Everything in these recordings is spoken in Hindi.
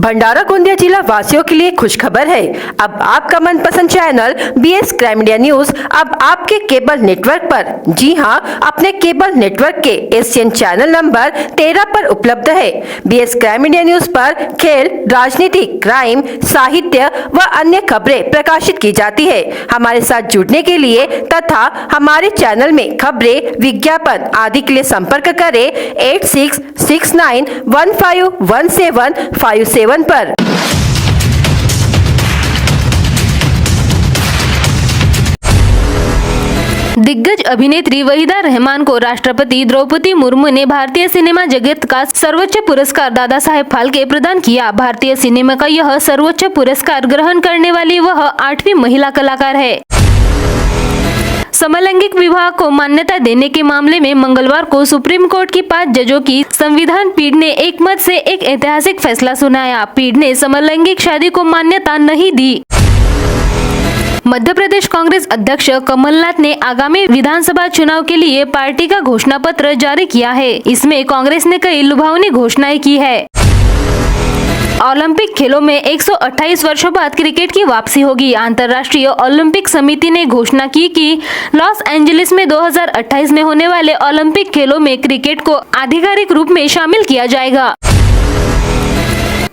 भंडारा गोंदिया जिला वासियों के लिए खुशखबर है। अब आपका मनपसंद channel BS crime India news अब आपके केबल नेटवर्क पर, जी हां, अपने केबल नेटवर्क के एशियन चैनल नंबर 13 पर उपलब्ध है। BS क्राइम इंडिया न्यूज पर खेल, राजनीति, क्राइम, साहित्य व अन्य खबरें प्रकाशित की जाती है। हमारे साथ जुड़ने के लिए तथा हमारे चैनल में खबरें, विज्ञापन आदि के लिए संपर्क करें 8669151757 पर। दिग्गज अभिनेत्री वहीदा रहमान को राष्ट्रपति द्रौपदी मुर्मू ने भारतीय सिनेमा जगत का सर्वोच्च पुरस्कार दादा साहेब फाल्के प्रदान किया। भारतीय सिनेमा का यह सर्वोच्च पुरस्कार ग्रहण करने वाली वह 8वीं महिला कलाकार है। समलैंगिक विवाह को मान्यता देने के मामले में मंगलवार को सुप्रीम कोर्ट की 5 जजों की संविधान पीठ ने एक मत से एक ऐतिहासिक फैसला सुनाया। पीठ ने समलैंगिक शादी को मान्यता नहीं दी। मध्य प्रदेश कांग्रेस अध्यक्ष कमलनाथ ने आगामी विधानसभा चुनाव के लिए पार्टी का घोषणा पत्र जारी किया है। इसमें कांग्रेस ने कई लुभावनी घोषणाएं की है। ओलंपिक खेलों में 128 वर्षों बाद क्रिकेट की वापसी होगी। अंतर्राष्ट्रीय ओलंपिक समिति ने घोषणा की कि लॉस एंजलिस में 2028 में होने वाले ओलंपिक खेलों में क्रिकेट को आधिकारिक रूप में शामिल किया जाएगा।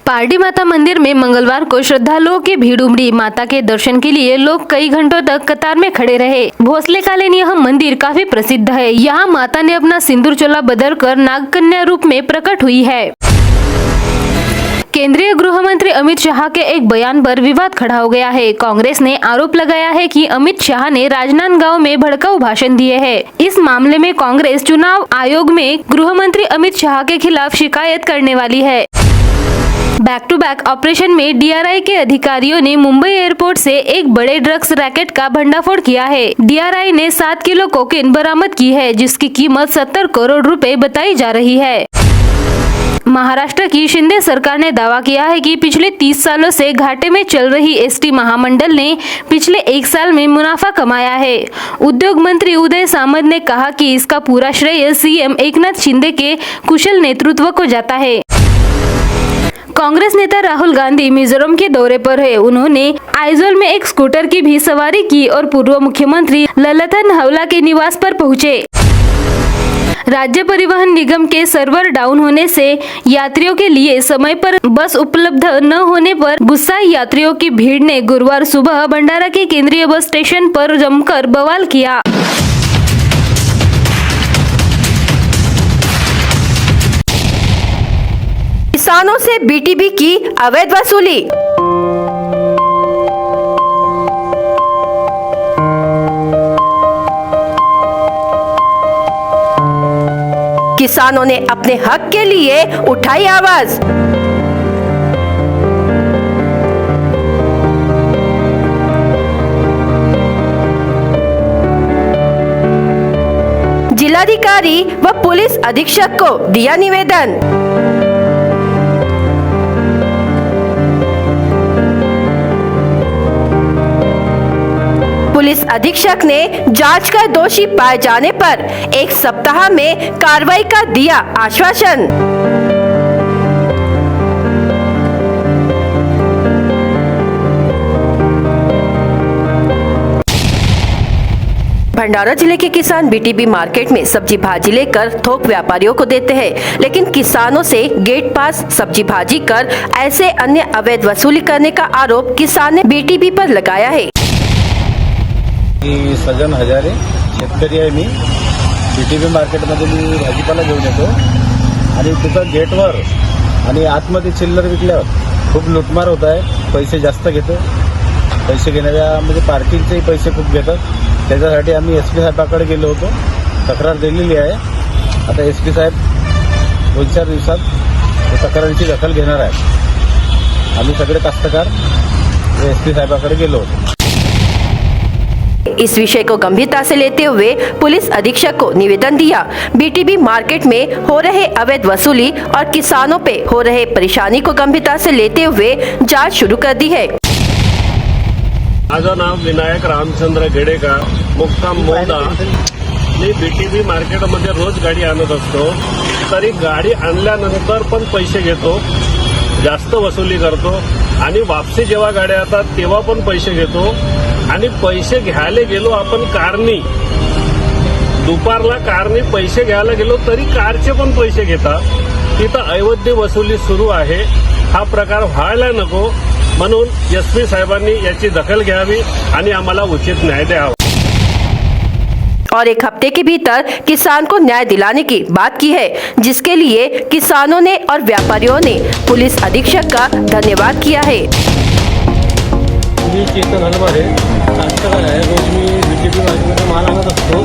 पार्टी माता मंदिर में मंगलवार को श्रद्धालुओं की भीड़ उमड़ी। माता के दर्शन के लिए लोग कई घंटों तक कतार में खड़े रहे। भोसले कालीन यह मंदिर काफी प्रसिद्ध है। यहाँ माता ने अपना सिंदूर चोला बदलकर नागकन्या रूप में प्रकट हुई है। केंद्रीय गृह मंत्री अमित शाह के एक बयान पर विवाद खड़ा हो गया है। कांग्रेस ने आरोप लगाया है कि अमित शाह ने राजनांदगांव में भड़काऊ भाषण दिए हैं। इस मामले में कांग्रेस चुनाव आयोग में गृह मंत्री अमित शाह के खिलाफ शिकायत करने वाली है। बैक टू बैक ऑपरेशन में DRI के अधिकारियों ने मुंबई एयरपोर्ट से एक बड़े ड्रग्स रैकेट का भंडाफोड़ किया है। DRI ने 7 किलो कोकेन बरामद की है, जिसकी कीमत 70 करोड़ रुपए बताई जा रही है। महाराष्ट्र की शिंदे सरकार ने दावा किया है कि पिछले 30 सालों से घाटे में चल रही ST महामंडल ने पिछले 1 साल में मुनाफा कमाया है। उद्योग मंत्री उदय सामंत ने कहा कि इसका पूरा श्रेय CM एकनाथ शिंदे के कुशल नेतृत्व को जाता है। कांग्रेस नेता राहुल गांधी मिजोरम के दौरे पर है। उन्होंने आइजोल में एक स्कूटर की भी सवारी की और पूर्व मुख्यमंत्री ललथन हावला के निवास पर पहुंचे। राज्य परिवहन निगम के सर्वर डाउन होने से यात्रियों के लिए समय पर बस उपलब्ध न होने पर गुस्साए यात्रियों की भीड़ ने गुरुवार सुबह भंडारा के केंद्रीय बस स्टेशन पर जमकर बवाल किया। किसानों से BTB की अवैध वसूली। किसानों ने अपने हक के लिए उठाई आवाज। जिलाधिकारी व पुलिस अधीक्षक को दिया निवेदन। पुलिस अधीक्षक ने जांच कर दोषी पाए जाने पर 1 सप्ताह में कार्रवाई का दिया आश्वासन। भंडारा जिले के किसान BTB मार्केट में सब्जी भाजी लेकर थोक व्यापारियों को देते हैं, लेकिन किसानों से गेट पास सब्जी भाजी कर ऐसे अन्य अवैध वसूली करने का आरोप किसान ने BTB पर लगाया है। सजन हजारे शेतकरी आहे। मी BTB मार्केटमध्ये मी भाजीपाला घेऊन येतो आणि तिथं गेटवर आणि आतमध्ये चिल्लर विकल्यावर खूप लुटमार होत आहे। पैसे जास्त घेतो, पैसे घेणाऱ्या म्हणजे पार्किंगचे पैसे खूप घेतात। त्याच्यासाठी आम्ही SP साहेबांकडे गेलो होतो, तक्रार दिलेली आहे। आता SP साहेब 2-4 दिवसात तक्रारीची दखल घेणार आहेत। आम्ही सगळे कास्तकार SP साहेबांकडे गेलो होतो। इस विषय को गंभीरता से लेते हुए पुलिस अधीक्षक को निवेदन दिया। BTB मार्केट में हो रहे अवैध वसूली और किसानों पे हो रहे परेशानी को गंभीरता से लेते हुए जांच शुरू कर दी है। माझं नाव विनायक रामचंद्र गेडेकर, मुक्काम मोदा। मी BTB मार्केटमध्ये रोज गाडी आणत असतो, तरी गाडी आणल्यानंतर पण पैसे घेतो। जास्त वसुली करतो आणि वापसी जेव्हा गाड्या येतात तेव्हा पण पैसे घेतो आणि पैसे घ्यायला गेलो आपण कारनी, दुपारला कारनी पैसे घ्यायला गेलो तरी कारचे पण पैसे घेतात. तिथं अवैध वसुली सुरू आहे. हा प्रकार व्हायला नको म्हणून एसपी साहेबांनी याची दखल घ्यावी आणि आम्हाला उचित न्याय द्यावा. और एक हफ्ते के भीतर किसान को न्याय दिलाने की बात की है, जिसके लिए किसानों ने और व्यापारियों ने पुलिस अधीक्षक का धन्यवाद किया है. मी चेतन हलमारे कास्तकार आहे. रोज मी बीटीपी मार्केटमध्ये माल आणत असतो.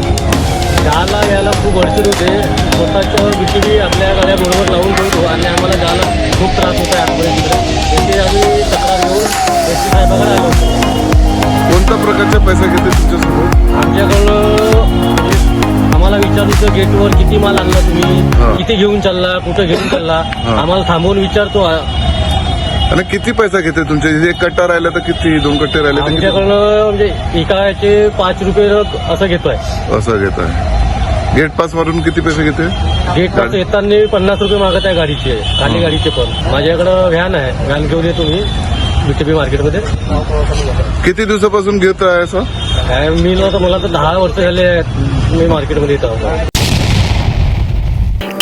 जायला यायला खूप अडचण होते. स्वतःचं बीटीपी आपल्या गाड्या बरोबर लावून ठेवतो आणि आम्हाला जायला खूप त्रास होत आहे आतमध्ये तिकडे. याची आम्ही तक्रार घेऊन एस पी साहेबांकडे आलो होतो. कोणत्या प्रकारचे पैसे घेते तुमच्यासमोर? आमच्याकडं आम्हाला विचारतो गेटवर किती माल आणला तुम्ही, किती घेऊन चालला, कुठं घेऊन चालला, आम्हाला थांबवून विचारतो. आणि किती पैसा घेते तुमच्या? एक कट्टा राहिला तर किती, 2 कट्टे राहिले तर किती? आमच्याकडनं म्हणजे एकाचे 5 रुपये असं घेतोय. असं घेत आहे. गेट पास मारून किती पैसे घेते? गेट पास येताना 50 रुपये मागत आहे गाडीचे, खाली गाडीचे पण. माझ्याकडं व्हॅन आहे, व्हॅन घेऊन येतो मी बीटीपी मार्केटमध्ये. किती दिवसापासून घेत आहे असं? मला तर 10 वर्ष झाले आहेत मी मार्केटमध्ये येतो.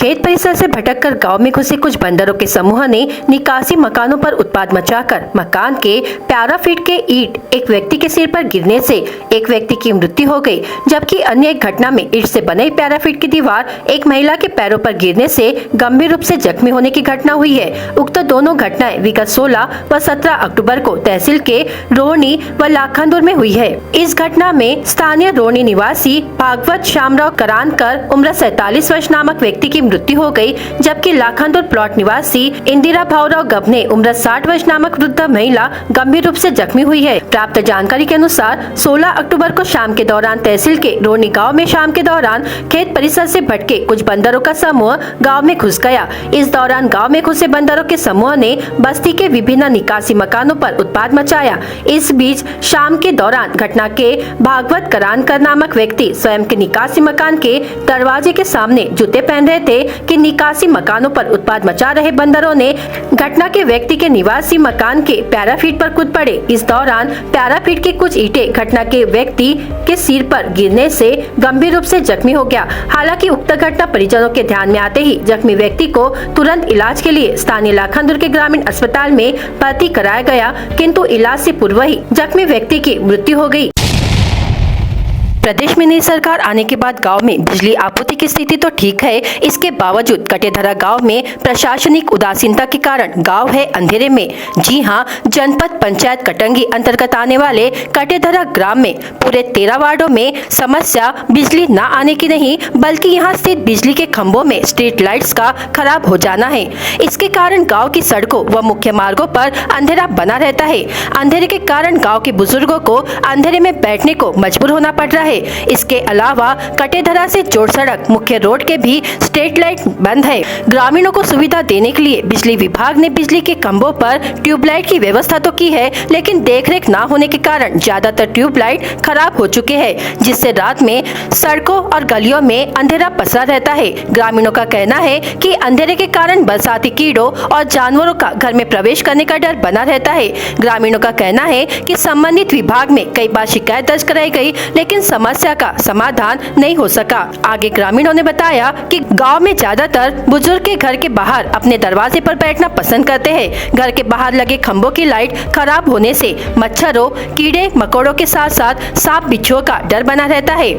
खेत परिसर से भटककर गांव में घुसे कुछ बंदरों के समूह ने निकासी मकानों पर उत्पात मचाकर मकान के 11 फीट के ईंट एक व्यक्ति के सिर पर गिरने से एक व्यक्ति की मृत्यु हो गई, जबकि अन्य एक घटना में ईंट से बने 11 फीट की दीवार एक महिला के पैरों पर गिरने से गंभीर रूप से जख्मी होने की घटना हुई है. उक्त दोनों घटनाएं विगत 16 व 17 अक्टूबर को तहसील के रोहनी व लाखनदुर में हुई है. इस घटना में स्थानीय रोहनी निवासी भागवत श्यामराव करानकर उम्र 47 वर्ष नामक व्यक्ति की मृत्यु हो गई, जबकि लाखनदुर प्लॉट निवासी इंदिरा भावराव गबने उम्र 60 वर्ष नामक वृद्ध महिला गंभीर रूप से जख्मी हुई है. प्राप्त जानकारी के अनुसार 16 अक्टूबर को शाम के दौरान तहसील के रोहनी गांव में शाम के दौरान खेत परिसर से भटके कुछ बंदरों का समूह गांव में घुस गया. इस दौरान गांव में घुसे बंदरों के समूह ने बस्ती के विभिन्न निकासी मकानों पर उत्पात मचाया. इस बीच शाम के दौरान घटना के भागवत करानकर नामक व्यक्ति स्वयं के निकासी मकान के दरवाजे के सामने जूते पहन रहे थे कि निकासी मकानों पर उत्पात मचा रहे बंदरों ने घटना के व्यक्ति के निवासी मकान के 11 फीट पर कूद पड़े. इस दौरान 11 फीट की कुछ ईंटें घटना के व्यक्ति के सिर पर गिरने से गंभीर रूप से जख्मी हो गया. हालांकि उक्त घटना परिजनों के ध्यान में आते ही जख्मी व्यक्ति को तुरंत इलाज के लिए स्थानीय लाखनदुर के ग्रामीण अस्पताल में भर्ती कराया गया, किंतु इलाज से पूर्व ही जख्मी व्यक्ति की मृत्यु हो गई. प्रदेश में नई सरकार आने के बाद गांव में बिजली आपूर्ति की स्थिति तो ठीक है, इसके बावजूद कटेधरा गांव में प्रशासनिक उदासीनता के कारण गांव है अंधेरे में. जी हां, जनपद पंचायत कटंगी अंतर्गत आने वाले कटेधरा ग्राम में पूरे 13 वार्डों में समस्या बिजली न आने की नहीं, बल्कि यहां स्थित बिजली के खंभों में स्ट्रीट लाइट्स का खराब हो जाना है. इसके कारण गाँव की सड़कों व मुख्य मार्गों पर अंधेरा बना रहता है. अंधेरे के कारण गाँव के बुजुर्गों को अंधेरे में बैठने को मजबूर होना पड़ रहा है. इसके अलावा कटेधरा से जोड़ सड़क मुख्य रोड के भी स्ट्रीट लाइट बंद है. ग्रामीणों को सुविधा देने के लिए बिजली विभाग ने बिजली के खंभों पर ट्यूबलाइट की व्यवस्था तो की है, लेकिन देखरेख न होने के कारण ज्यादातर ट्यूबलाइट खराब हो चुके हैं, जिससे रात में सड़कों और गलियों में अंधेरा पसरा रहता है. ग्रामीणों का कहना है कि अंधेरे के कारण बरसाती कीड़ों और जानवरों का घर में प्रवेश करने का डर बना रहता है. ग्रामीणों का कहना है कि संबंधित विभाग में कई बार शिकायत दर्ज कराई गई, लेकिन समस्या का समाधान नहीं हो सका. आगे ग्रामीणों ने बताया कि गांव में ज्यादातर बुजुर्ग के घर के बाहर अपने दरवाजे पर बैठना पसंद करते हैं. घर के बाहर लगे खंभों की लाइट खराब होने से मच्छरों, कीड़े मकोड़ों के साथ साथ सांप बिच्छुओं का डर बना रहता है.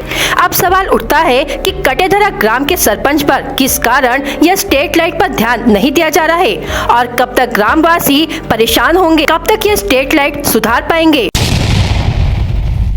अब सवाल उठता है कि कटेधरा ग्राम के सरपंच पर किस कारण यह स्ट्रीट लाइट पर ध्यान नहीं दिया जा रहा है और कब तक ग्रामवासी परेशान होंगे, कब तक ये स्ट्रीट लाइट सुधार पाएंगे.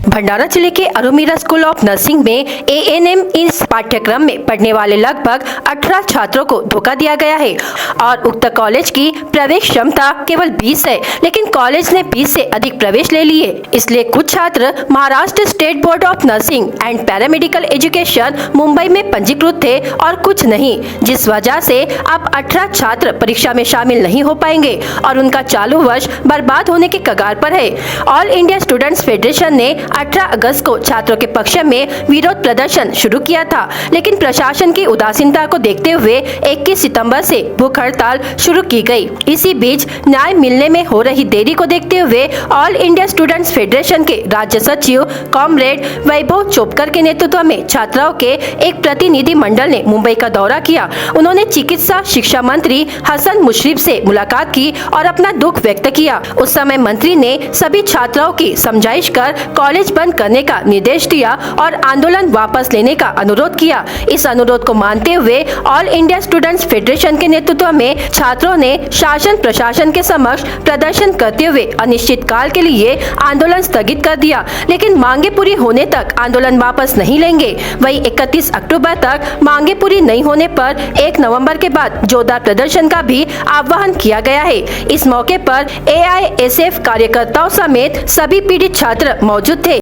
भंडारा जिले के अरुमीरा स्कूल ऑफ नर्सिंग में ANM इस पाठ्यक्रम में पढ़ने वाले लगभग 18 छात्रों को धोखा दिया गया है और उक्त कॉलेज की प्रवेश क्षमता केवल 20 है, लेकिन कॉलेज ने 20 से अधिक प्रवेश ले लिए. इसलिए कुछ छात्र Maharashtra state board of nursing and paramedical education Mumbai में पंजीकृत थे और कुछ नहीं, जिस वजह से अब 18 छात्र परीक्षा में शामिल नहीं हो पाएंगे और उनका चालू वर्ष बर्बाद होने के कगार पर है. ऑल इंडिया स्टूडेंट्स फेडरेशन ने 18 अगस्त को छात्रों के पक्ष में विरोध प्रदर्शन शुरू किया था, लेकिन प्रशासन की उदासीनता को देखते हुए 21 सितंबर से भूख हड़ताल शुरू की गई। इसी बीच न्याय मिलने में हो रही देरी को देखते हुए ऑल इंडिया स्टूडेंट्स फेडरेशन के राज्य सचिव कॉमरेड वैभव चोपकर के नेतृत्व में छात्राओं के एक प्रतिनिधि मंडल ने मुंबई का दौरा किया। उन्होंने चिकित्सा शिक्षा मंत्री हसन मुशर्रफ से मुलाकात की और अपना दुख व्यक्त किया। उस समय मंत्री ने सभी छात्राओं की समझाइश कर कॉलेज बंद करने का निर्देश दिया और आंदोलन वापस लेने का अनुरोध किया। इस अनुरोध को मानते हुए ऑल इंडिया स्टूडेंट्स फेडरेशन के नेतृत्व में छात्रों ने शासन प्रशासन के समक्ष प्रदर्शन करते हुए अनिश्चित काल के लिए आंदोलन स्थगित कर दिया, लेकिन मांगे पूरी होने तक आंदोलन वापस नहीं लेंगे। वहीं 31 अक्टूबर तक मांगे पूरी नहीं होने पर 1 नवंबर के बाद जोरदार प्रदर्शन का भी आह्वान किया गया है। इस मौके पर AISF कार्यकर्ताओं समेत सभी पीड़ित छात्र मौजूद थे।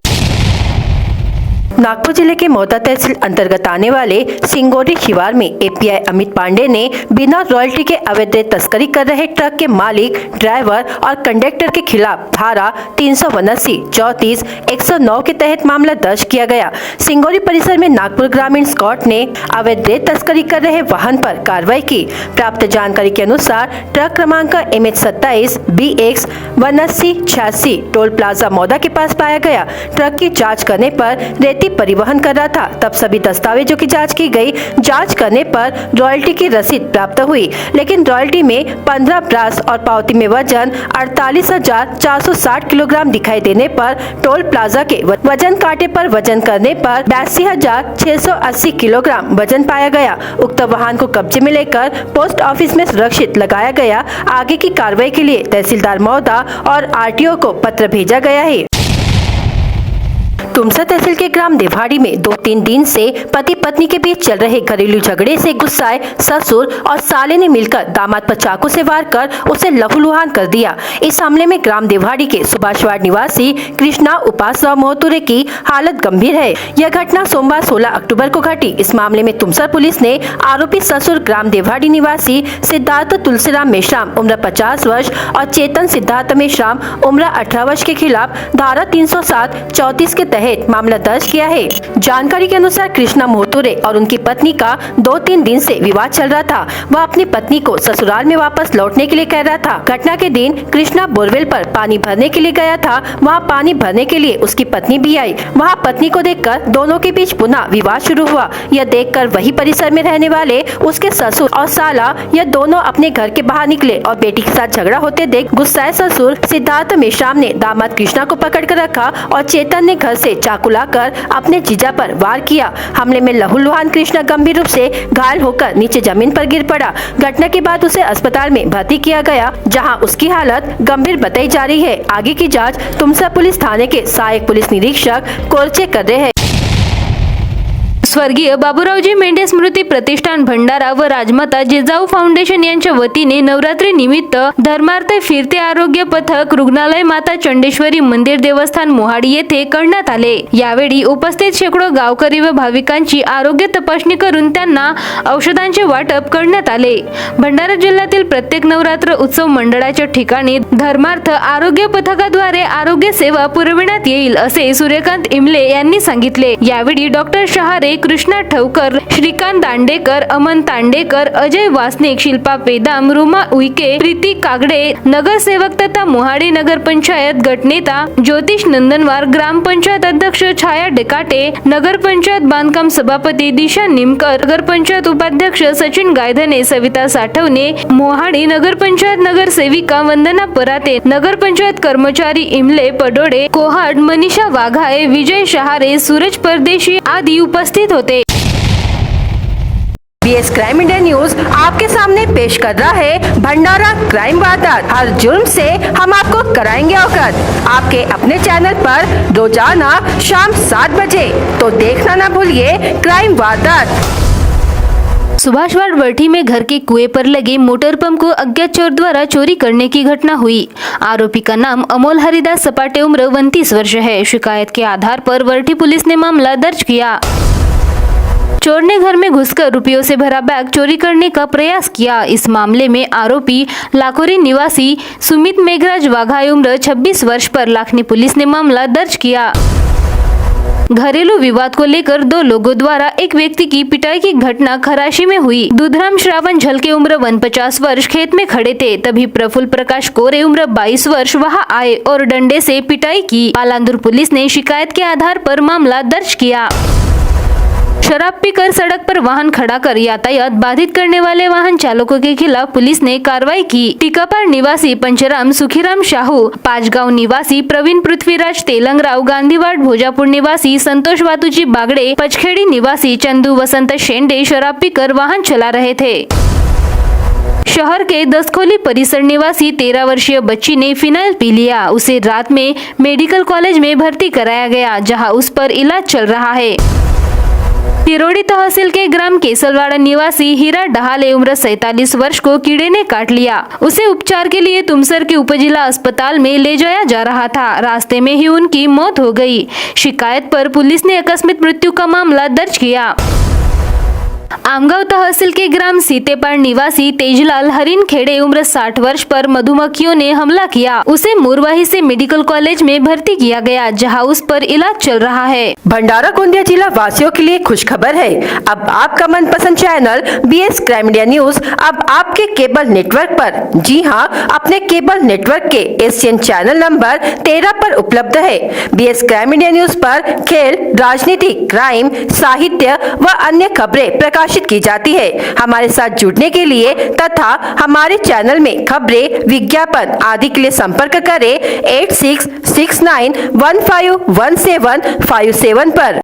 नागपुर जिले के मौदा तहसील अंतर्गत आने वाले सिंगोरी शिवार में API अमित पांडे ने बिना रॉयल्टी के अवैध तस्करी कर रहे ट्रक के मालिक, ड्राइवर और कंडक्टर के खिलाफ धारा 379, 34, 109 के तहत मामला दर्ज किया गया। सिंगोरी परिसर में नागपुर ग्रामीण स्क्वाड ने अवैध तस्करी कर रहे वाहन पर कार्रवाई की। प्राप्त जानकारी के अनुसार ट्रक क्रमांक MH27 BX 8186 toll plaza Mouda के पास पाया गया। ट्रक की जाँच करने पर रेती परिवहन कर रहा था, तब सभी दस्तावेजों की जांच की गई। जांच करने पर रॉयल्टी की रसीद प्राप्त हुई, लेकिन रॉयल्टी में 15 ब्रास और पावती में वजन 48,460 किलोग्राम दिखाई देने पर टोल प्लाजा के वजन कांटे पर वजन करने पर 82,680 किलोग्राम वजन पाया गया। उक्त वाहन को कब्जे में लेकर पोस्ट ऑफिस में सुरक्षित लगाया गया। आगे की कार्रवाई के लिए तहसीलदार मौदा और RTO को पत्र भेजा गया है। तुमसा तहसील के ग्राम देवाड़ी में 2-3 दिन से पति पत्नी के बीच चल रहे घरेलू झगड़े से गुस्साए ससुर और साले ने मिलकर दामाद पर चाकू से वार कर उसे लहूलुहान कर दिया। इस हमले में ग्राम देवाड़ी के सुभाषवाड़ निवासी कृष्णा उपासराव मोहतुरे की हालत गंभीर है। यह घटना सोमवार 16 अक्टूबर को घटी। इस मामले में तुमसा पुलिस ने आरोपी ससुर ग्राम देवाड़ी निवासी सिद्धार्थ तुलसीराम मेश्राम उम्र 50 वर्ष और चेतन सिद्धार्थ मेश्राम उम्र 18 वर्ष के खिलाफ धारा 307, 34 के तहत मामला दर्ज किया है। जानकारी के अनुसार कृष्णा मोहतुरे और उनकी पत्नी का 2-3 दिन से विवाद चल रहा था। वह अपनी पत्नी को ससुराल में वापस लौटने के लिए कह रहा था। घटना के दिन कृष्णा बोरवेल पर पानी भरने के लिए गया था। वहां पानी भरने के लिए उसकी पत्नी भी आई। वहां पत्नी को देखकर दोनों के बीच पुनः विवाद शुरू हुआ। यह देखकर वही परिसर में रहने वाले उसके ससुर और साला यह दोनों अपने घर के बाहर निकले और बेटी के साथ झगड़ा होते देख गुस्साए ससुर सिद्धार्थ मेश्राम ने दामाद कृष्णा को पकड़ कर रखा और चेतन ने घर से चाकू लाकर अपने जीजा पर वार किया। हमले में लहूलुहान कृष्णा गंभीर रूप से घायल होकर नीचे जमीन पर गिर पड़ा। घटना के बाद उसे अस्पताल में भर्ती किया गया, जहां उसकी हालत गंभीर बताई जा रही है। आगे की जांच तुमसा पुलिस थाने के सहायक पुलिस निरीक्षक कोरचे कर रहे हैं। स्वर्गीय बाबूरावजी मेंढे स्मृती प्रतिष्ठान भंडारा व राजमाता जिजाऊ फाउंडेशन यांच्या वतीने नवरात्री निमित्त धर्मार्थ फिरते आरोग्य पथक रुग्णालय माता चंडेश्वरी मंदिर देवस्थान मोहाडी येथे करण्यात आले। यावेळी उपस्थित शेकडो गावकरी व भाविकांची आरोग्य तपासणी करून त्यांना औषधांचे वाटप करण्यात आले। भंडारा जिल्ह्यातील प्रत्येक नवरात्र उत्सव मंडळाच्या ठिकाणी धर्मार्थ आरोग्य पथकाद्वारे आरोग्य सेवा पुरविण्यात येईल असे सूर्यकांत इमले यांनी सांगितले। यावेळी डॉक्टर शहारे, कृष्णा ठवकर, श्रीकांत दांडेकर, अमन तांडेकर, अजय वासनिक, शिल्पा पेदाम, रुमा उईके, प्रीती कागडे, नगरसेवक तथा मोहाडी नगर पंचायत गटनेता ज्योतिष नंदनवार, ग्रामपंचायत अध्यक्ष छाया डेकाटे, नगर पंचायत बांधकाम सभापती दिशा निमकर, नगर पंचायत उपाध्यक्ष सचिन गायधने, सविता साठवणे, मोहाडी नगर पंचायत नगरसेविका वंदना पराते, नगर पंचायत कर्मचारी इमले पडोडे, कोहाड मनीषा वाघाए, विजय शहारे, सूरज परदेशी आदि उपस्थित होते। BS क्राइम इंडिया न्यूज आपके सामने पेश कर रहा है भंडारा क्राइम वारदात। हर जुर्म से हम आपको कराएंगे अवगत। आपके अपने चैनल पर रोजाना शाम 7 बजे, तो देखना ना भूलिए क्राइम वारदात। सुभाषवाड़ वर्ठी में घर के कुएं पर लगे मोटर पंप को अज्ञात चोर द्वारा चोरी करने की घटना हुई। आरोपी का नाम अमोल हरिदास सपाटे उम्र 29 वर्ष है। शिकायत के आधार पर वर्ठी पुलिस ने मामला दर्ज किया। चोर ने घर में घुसकर रुपयों से भरा बैग चोरी करने का प्रयास किया। इस मामले में आरोपी लाखोरी निवासी सुमित मेघराज वाघाई उम्र 26 वर्ष पर लाखनी पुलिस ने मामला दर्ज किया। घरेलू विवाद को लेकर 2 लोगों द्वारा एक व्यक्ति की पिटाई की घटना खराशी में हुई। दुधराम श्रावण झलके उम्र 49 वर्ष खेत में खड़े थे, तभी प्रफुल्ल प्रकाश कोरे उम्र 22 वर्ष वहां आए और डंडे से पिटाई की। पालांदुर पुलिस ने शिकायत के आधार पर मामला दर्ज किया। शराब पीकर सड़क पर वाहन खड़ा कर यातायात बाधित करने वाले वाहन चालकों के खिलाफ पुलिस ने कार्रवाई की। टीकापार निवासी पंचराम सुखीराम शाहू, पांचगांव निवासी प्रवीण पृथ्वीराज तेलंगराव, गांधीवाड़ भोजापुर निवासी संतोष वातुजी बागड़े, पचखेड़ी निवासी चंदू वसंत शेंडे शराब पीकर वाहन चला रहे थे। शहर के दसखोली परिसर निवासी 13 वर्षीय बच्ची ने फिनाइल पी लिया। उसे रात में मेडिकल कॉलेज में भर्ती कराया गया, जहां उस पर इलाज चल रहा है। तिरोड़ी तहसील के ग्राम केसलवाड़ा निवासी हीरा डहाले उम्र 47 वर्ष को कीड़े ने काट लिया। उसे उपचार के लिए तुमसर के उपजिला अस्पताल में ले जाया जा रहा था। रास्ते में ही उनकी मौत हो गई। शिकायत पर पुलिस ने आकस्मिक मृत्यु का मामला दर्ज किया। आमगांव तहसील के ग्राम सीतेपाड़ निवासी तेजलाल हरिन खेड़े उम्र 60 वर्ष पर मधुमक्खियों ने हमला किया। उसे मुरवाही से मेडिकल कॉलेज में भर्ती किया गया, जहां उस पर इलाज चल रहा है। भंडारा गोंदिया जिला वासियों के लिए खुश खबर है। अब आपका मनपसंद channel BS crime media news अब आपके केबल नेटवर्क पर, जी हां, अपने केबल नेटवर्क के एशियन चैनल नंबर 13 पर उपलब्ध है। BS क्राइम मीडिया न्यूज पर खेल, राजनीति, क्राइम, साहित्य व अन्य खबरें प्रकाशित की जाती है। हमारे साथ जुड़ने के लिए तथा हमारे चैनल में खबरें, विज्ञापन आदि के लिए संपर्क करें 8669151757 पर।